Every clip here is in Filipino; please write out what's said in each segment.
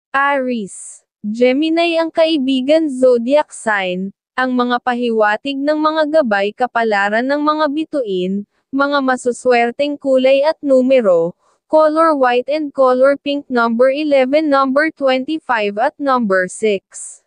Aries. Gemini ang kaibigan zodiac sign, ang mga pahiwatig ng mga gabay kapalaran ng mga bituin, mga masuswerteng kulay at numero, color white and color pink number 11, number 25 at number 6.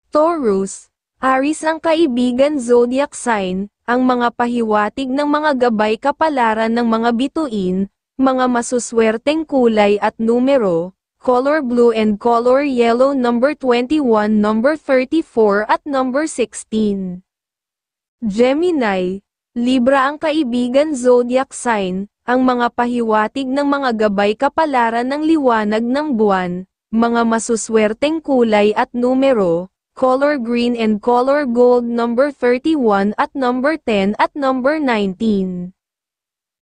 Taurus. Aries ang kaibigan zodiac sign, ang mga pahiwatig ng mga gabay kapalaran ng mga bituin, mga masuswerteng kulay at numero, color blue and color yellow number 21, number 34 at number 16. Gemini. Libra ang kaibigan zodiac sign, ang mga pahiwatig ng mga gabay kapalaran ng liwanag ng buwan, mga masuswerteng kulay at numero, color green and color gold number 31 at number 10 at number 19.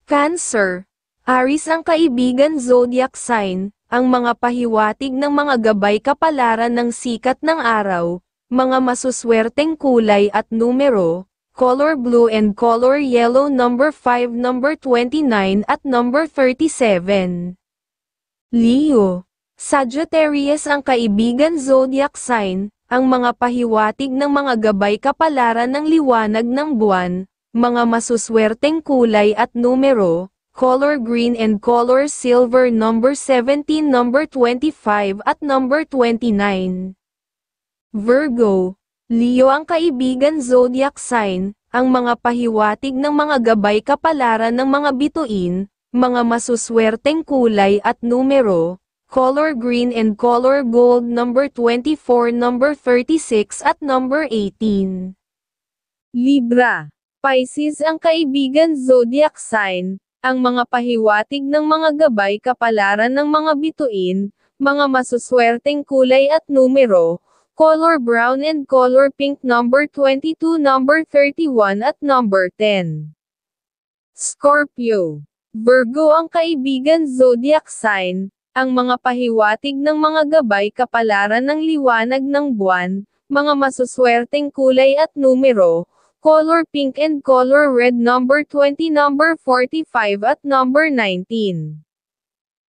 Cancer. Aries ang kaibigan zodiac sign, ang mga pahiwatig ng mga gabay kapalaran ng sikat ng araw, mga masuswerteng kulay at numero, color blue and color yellow number 5, number 29 at number 37. Leo. Sagittarius ang kaibigan zodiac sign, ang mga pahiwatig ng mga gabay kapalaran ng liwanag ng buwan, mga masuswerteng kulay at numero, color green and color silver number 17, number 25 at number 29. Virgo. Leo ang kaibigan zodiac sign, ang mga pahiwatig ng mga gabay kapalaran ng mga bituin, mga masuswerteng kulay at numero, color green and color gold number 24, number 36 at number 18. Libra. Pisces ang kaibigan zodiac sign, ang mga pahiwatig ng mga gabay kapalaran ng mga bituin, mga masuswerteng kulay at numero, color brown and color pink number 22, number 31 at number 10. Scorpio. Virgo ang kaibigan zodiac sign, ang mga pahiwatig ng mga gabay kapalaran ng liwanag ng buwan, mga masuswerteng kulay at numero, color pink and color red number 20, number 45 at number 19.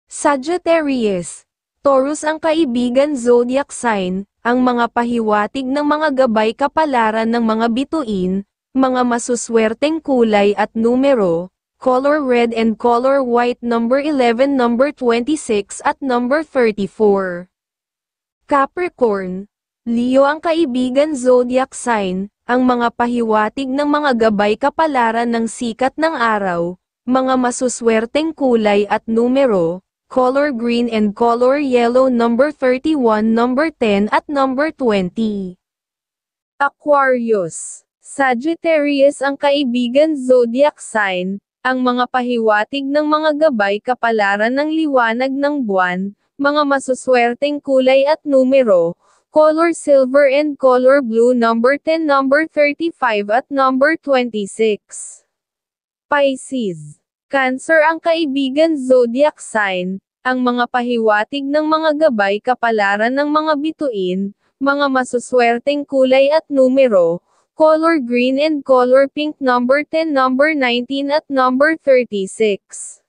Sagittarius. Taurus ang kaibigan zodiac sign, ang mga pahiwatig ng mga gabay kapalaran ng mga bituin, mga masuswerteng kulay at numero, color red and color white number 11, number 26 at number 34. Capricorn. Leo ang kaibigan zodiac sign, ang mga pahiwatig ng mga gabay kapalaran ng sikat ng araw, mga masuswerteng kulay at numero, color green and color yellow number 31, number 10 at number 20. Aquarius. Sagittarius ang kaibigan zodiac sign, ang mga pahiwatig ng mga gabay kapalaran ng liwanag ng buwan, mga masuswerteng kulay at numero, color silver and color blue number 10, number 35 at number 26. Pisces. Cancer ang kaibigan zodiac sign, ang mga pahiwatig ng mga gabay kapalaran ng mga bituin, mga masuswerteng kulay at numero, color green and color pink number 10, number 19 at number 36.